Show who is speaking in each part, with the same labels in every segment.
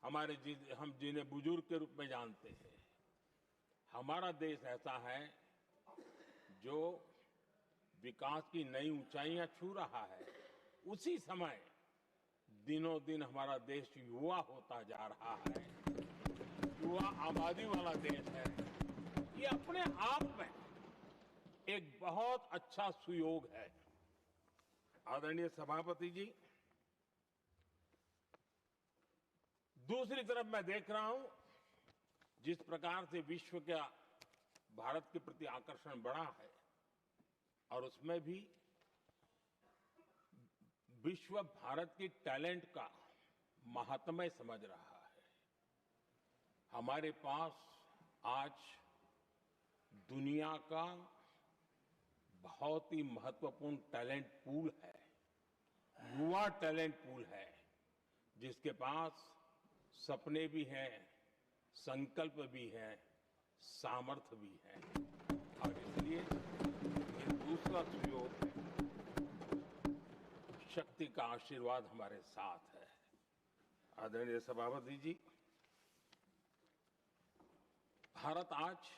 Speaker 1: हम जिन्हें बुजुर्ग के रूप में जानते हैं, हमारा देश ऐसा है जो विकास की नई ऊंचाइयां छू रहा है। उसी समय दिनों दिन हमारा देश युवा होता जा रहा है, युवा आबादी वाला देश है। ये अपने आप में एक बहुत अच्छा सुयोग है। आदरणीय सभापति जी, दूसरी तरफ मैं देख रहा हूं जिस प्रकार से विश्व का भारत के प्रति आकर्षण बढ़ा है, और उसमें भी विश्व भारत की टैलेंट का महात्म्य समझ रहा है। हमारे पास आज दुनिया का बहुत ही महत्वपूर्ण टैलेंट पूल है, युवा टैलेंट पूल है, जिसके पास सपने भी हैं, संकल्प भी है, सामर्थ्य भी है। और इसलिए ये दूसरा सुयोग है। शक्ति का आशीर्वाद हमारे साथ है। आदरणीय सभापति जी, भारत आज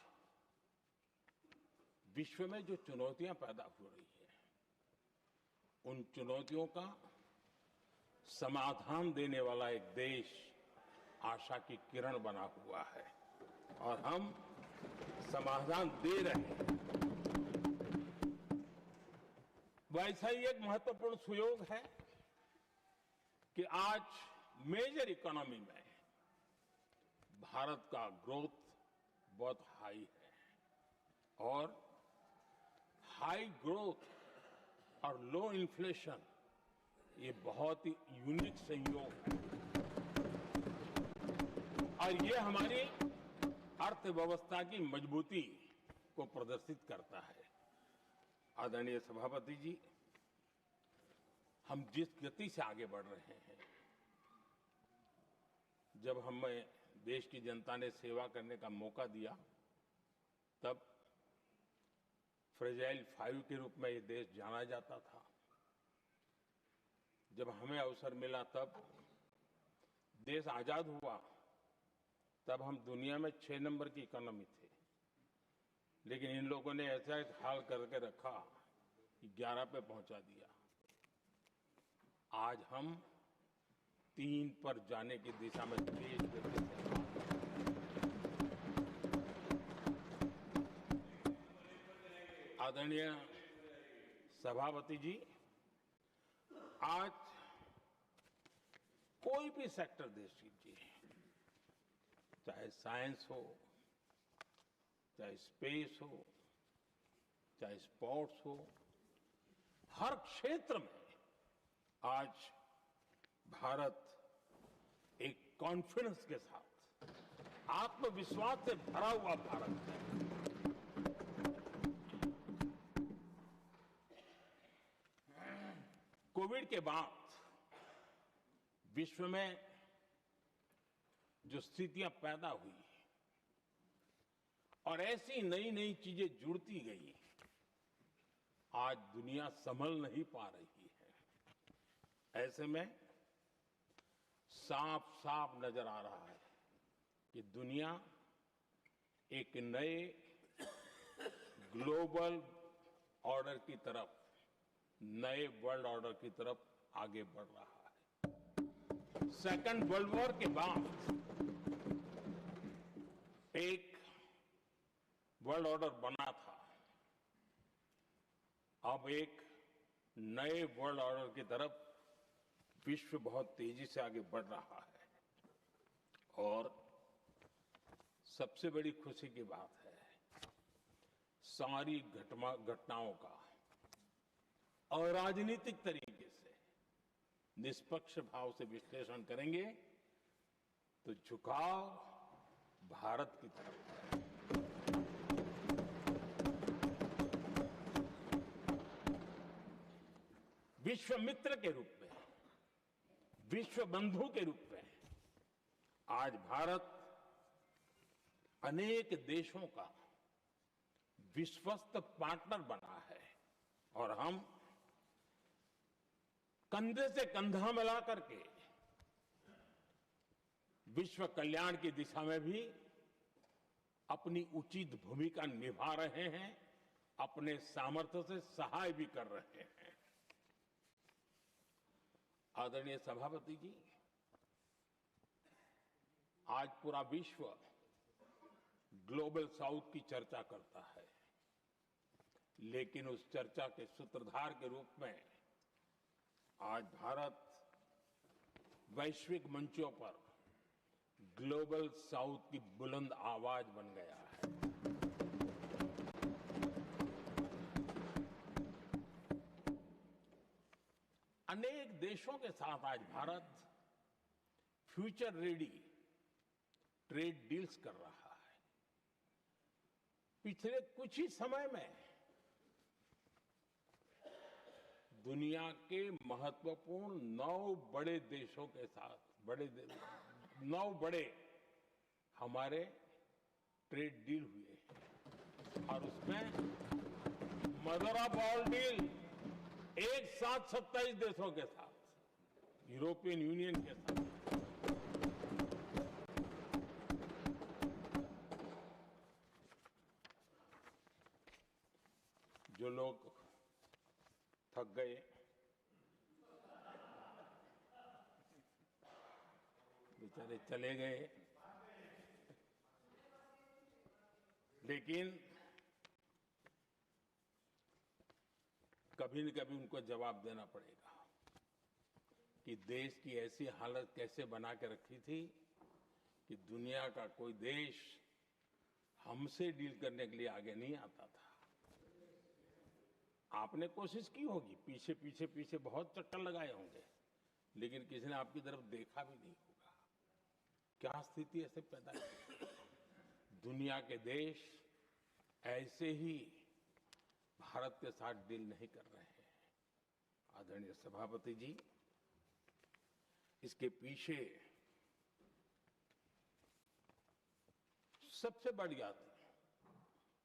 Speaker 1: विश्व में जो चुनौतियां पैदा हो रही हैं, उन चुनौतियों का समाधान देने वाला एक देश आशा की किरण बना हुआ है, और हम समाधान दे रहे हैं। वैसा ही एक महत्वपूर्ण सुयोग है कि आज मेजर इकोनॉमी में भारत का ग्रोथ बहुत हाई है, और हाई ग्रोथ और लो इन्फ्लेशन ये बहुत ही यूनिक संयोग है, और ये हमारी अर्थव्यवस्था की मजबूती को प्रदर्शित करता है। आदरणीय सभापति जी, हम जिस गति से आगे बढ़ रहे हैं, जब हमें देश की जनता ने सेवा करने का मौका दिया, तब फ्रेजाइल 5 के रूप में ये देश जाना जाता था। जब हमें अवसर मिला, तब देश आजाद हुआ, तब हम दुनिया में 6 नंबर की इकोनॉमी थे। लेकिन इन लोगों ने ऐसा एक हाल करके रखा कि 11 पे पहुंचा दिया। आज हम 3 पर जाने की दिशा में तेज गति से आदरणीय सभापति जी, आज कोई भी सेक्टर देश कीजिए, चाहे साइंस हो, चाहे स्पेस हो, चाहे स्पोर्ट्स हो, हर क्षेत्र में आज भारत एक कॉन्फिडेंस के साथ, आत्मविश्वास से भरा हुआ भारत है। कोविड के बाद विश्व में जो स्थितियां पैदा हुई और ऐसी नई नई चीजें जुड़ती गई, आज दुनिया संभल नहीं पा रही है। ऐसे में साफ साफ नजर आ रहा है कि दुनिया एक नए ग्लोबल ऑर्डर की तरफ, नए वर्ल्ड ऑर्डर की तरफ आगे बढ़ रहा है। सेकेंड वर्ल्ड वॉर के बाद एक वर्ल्ड ऑर्डर बना था, अब एक नए वर्ल्ड ऑर्डर की तरफ विश्व बहुत तेजी से आगे बढ़ रहा है। और सबसे बड़ी खुशी की बात है, सारी घटनाओं का अराजनीतिक तरीके से निष्पक्ष भाव से विश्लेषण करेंगे तो झुकाव भारत की तरफ है। विश्व मित्र के रूप में, विश्व बंधु के रूप में आज भारत अनेक देशों का विश्वस्त पार्टनर बना है, और हम कंधे से कंधा मिला करके विश्व कल्याण की दिशा में भी अपनी उचित भूमिका निभा रहे हैं, अपने सामर्थ्य से सहाय भी कर रहे हैं। आदरणीय सभापति जी, आज पूरा विश्व ग्लोबल साउथ की चर्चा करता है, लेकिन उस चर्चा के सूत्रधार के रूप में आज भारत वैश्विक मंचों पर ग्लोबल साउथ की बुलंद आवाज बन गया है। अनेक देशों के साथ आज Bharat future ready trade deals कर रहा है। पिछले कुछ ही समय में दुनिया के महत्वपूर्ण 9 बड़े देशों के साथ 9 बड़े हमारे ट्रेड डील हुए हैं और उसमें मदर ऑफ ऑल डील एक साथ 27 देशों के साथ, यूरोपियन यूनियन के साथ। जो लोग थक गए, बेचारे चले गए, लेकिन कभी न कभी उनको जवाब देना पड़ेगा कि देश की ऐसी हालत कैसे बना के रखी थी कि दुनिया का कोई देश हमसे डील करने के लिए आगे नहीं आता था। आपने कोशिश की होगी, पीछे पीछे पीछे बहुत चक्कर लगाए होंगे, लेकिन किसी ने आपकी तरफ देखा भी नहीं होगा। क्या स्थिति ऐसे पैदा की? दुनिया के देश ऐसे ही भारत के साथ डील नहीं कर रहे हैं। आदरणीय सभापति जी, इसके पीछे सबसे बड़ी बात,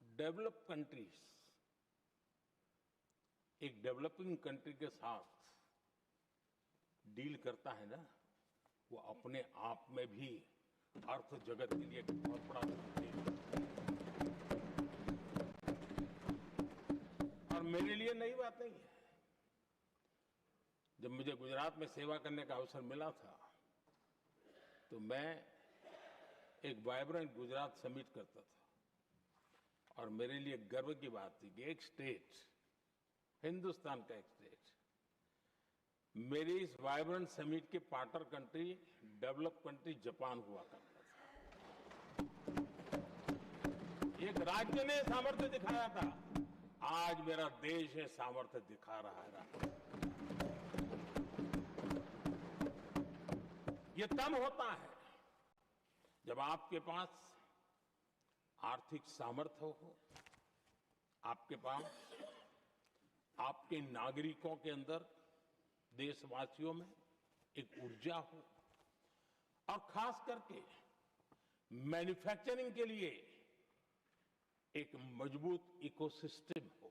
Speaker 1: डेवलप कंट्रीज एक डेवलपिंग कंट्री के साथ डील करता है ना, वो अपने आप में भी अर्थ जगत के लिए बहुत बड़ा है। और मेरे लिए नई बात नहीं है। जब मुझे गुजरात में सेवा करने का अवसर मिला था, तो मैं एक वाइब्रेंट गुजरात समिट करता था और मेरे लिए गर्व की बात थी कि एक स्टेट, हिंदुस्तान का एक स्टेट, मेरी इस वाइब्रेंट समिट के partner country, develop country Japan हुआ करता था। एक राज्य ने सामर्थ्य दिखाया था, आज मेरा देश है सामर्थ्य दिखा रहा है। ये तब होता है जब आपके पास आर्थिक सामर्थ्य हो, आपके पास आपके नागरिकों के अंदर, देशवासियों में एक ऊर्जा हो, और खास करके मैन्युफैक्चरिंग के लिए एक मजबूत इकोसिस्टम हो,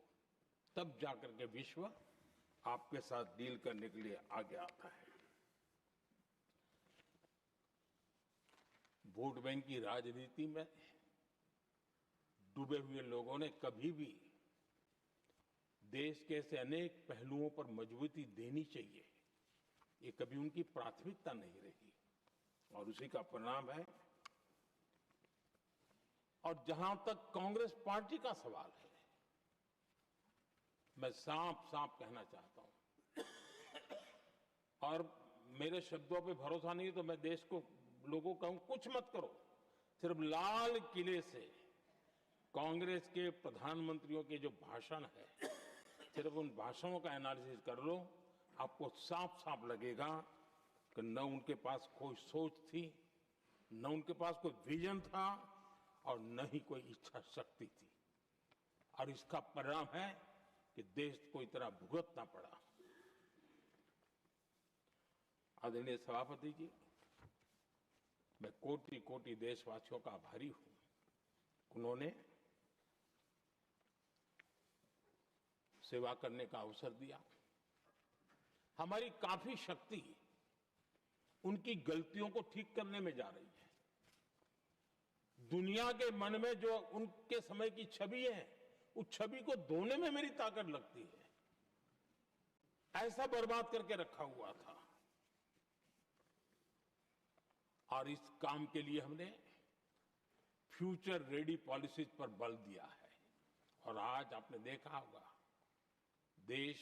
Speaker 1: तब जाकर के विश्व आपके साथ डील करने के लिए आगे आता है। वोट बैंक की राजनीति में डूबे हुए लोगों ने कभी भी देश के ऐसे अनेक पहलुओं पर मजबूती देनी चाहिए, ये कभी उनकी प्राथमिकता नहीं रही, और उसी का परिणाम है। और जहां तक कांग्रेस पार्टी का सवाल है, मैं साफ साफ कहना चाहता हूं, और मेरे शब्दों पे भरोसा नहीं तो मैं देश को, लोगों को कहूं कुछ मत करो, सिर्फ लाल किले से कांग्रेस के प्रधानमंत्रियों के जो भाषण है, सिर्फ उन भाषणों का एनालिसिस कर लो, आपको साफ साफ लगेगा कि न उनके पास कोई सोच थी, न उनके पास कोई विजन था, और न ही कोई इच्छा शक्ति थी। और इसका परिणाम है कि देश को इतना भुगतना पड़ा। आदरणीय सभापति जी, मैं कोटि कोटि देशवासियों का आभारी हूं। उन्होंने सेवा करने का अवसर दिया। हमारी काफी शक्ति उनकी गलतियों को ठीक करने में जा रही है। दुनिया के मन में जो उनके समय की छवि है, उस छवि को धोने में मेरी ताकत लगती है। ऐसा बर्बाद करके रखा हुआ था। और इस काम के लिए हमने फ्यूचर रेडी पॉलिसीज पर बल दिया है। और आज आपने देखा होगा, देश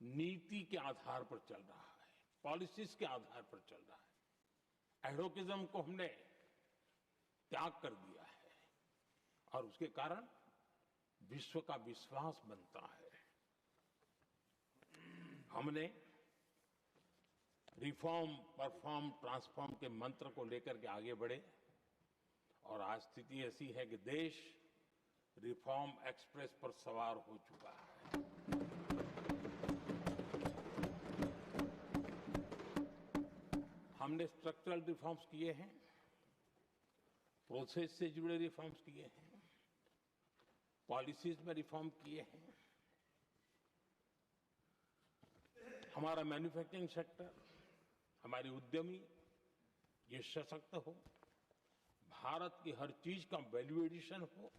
Speaker 1: नीति के आधार पर चल रहा है, पॉलिसीज के आधार पर चल रहा है। एडोकिज्म को हमने त्याग कर दिया है और उसके कारण विश्व का विश्वास बनता है। हमने रिफॉर्म, परफॉर्म, ट्रांसफॉर्म के मंत्र को लेकर के आगे बढ़े और आज स्थिति ऐसी है कि देश रिफॉर्म एक्सप्रेस पर सवार हो चुका है। हमने स्ट्रक्चरल रिफॉर्म्स किए हैं, प्रोसेस से जुड़े रिफॉर्म्स किए हैं, पॉलिसीज में रिफॉर्म किए हैं। हमारा मैन्युफैक्चरिंग सेक्टर, हमारे उद्यमी ये सशक्त हो, भारत की हर चीज का वैल्यू एडिशन हो,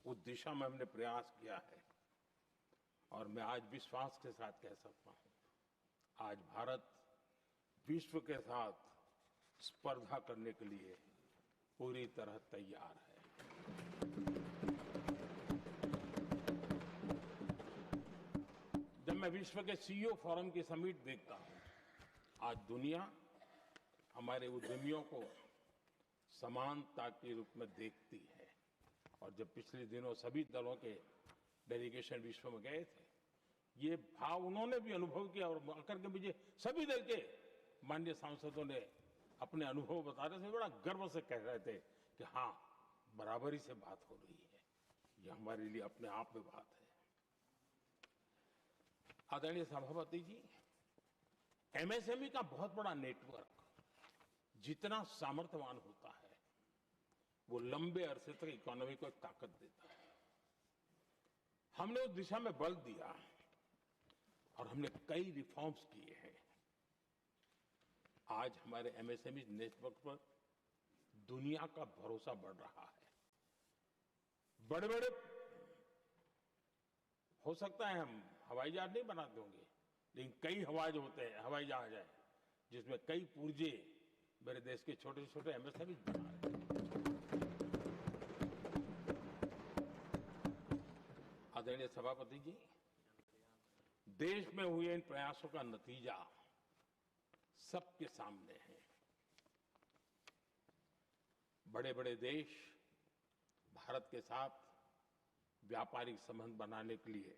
Speaker 1: उस दिशा में हमने प्रयास किया है। और मैं आज विश्वास के साथ कह सकता हूं, आज भारत विश्व के साथ स्पर्धा करने के लिए पूरी तरह तैयार है। जब मैं विश्व के सीईओ फोरम की समिट देखता हूं, आज दुनिया हमारे उद्यमियों को समानता के रूप में देखती है। और जब पिछले दिनों सभी दलों के डेलीगेशन विश्व में गए थे, ये भाव उन्होंने भी अनुभव किया और आकर के मुझे सभी दल के माननीय सांसदों ने अपने अनुभव बता रहे थे, बड़ा गर्व से कह रहे थे कि हाँ, बराबरी से बात हो रही है। ये हमारे लिए अपने आप में बात है। आदरणीय सभापति जी, एमएसएमई का बहुत बड़ा नेटवर्क जितना सामर्थ्यवान होता है, वो लंबे अरसे तक इकोनॉमी को एक ताकत देता है। हमने उस दिशा में बल दिया और हमने कई रिफॉर्म्स किए हैं। आज हमारे एमएसएमई नेटवर्क पर दुनिया का भरोसा बढ़ रहा है। बड़े बड़े हो सकता है हम हवाई जहाज नहीं बनाते होंगे, लेकिन कई हवाई जहाज हैं जिसमें कई पुर्जे मेरे देश के छोटे छोटे एमएसएमई बना रहे हैं। आदरणीय सभापति जी, देश में हुए इन प्रयासों का नतीजा सबके सामने है। बड़े बड़े देश भारत के साथ व्यापारिक संबंध बनाने के लिए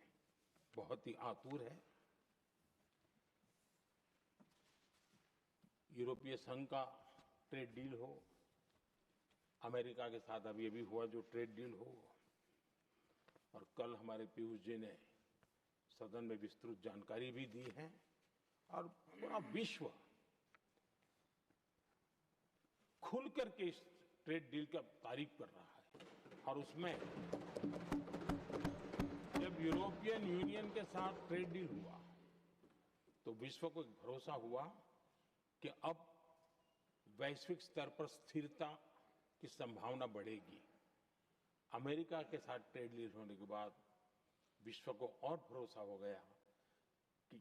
Speaker 1: बहुत ही आतुर है। यूरोपीय संघ का ट्रेड डील हो, अमेरिका के साथ अभी अभी हुआ जो ट्रेड डील हो, और कल हमारे पीयूष जी ने सदन में विस्तृत जानकारी भी दी है। और पूरा विश्व खुल करके इस ट्रेड डील का तारीफ कर रहा है। और उसमें जब यूरोपियन यूनियन के साथ ट्रेड डील हुआ तो विश्व को एक भरोसा हुआ कि अब वैश्विक स्तर पर स्थिरता की संभावना बढ़ेगी। अमेरिका के साथ ट्रेड डील होने के बाद विश्व को और भरोसा हो गया कि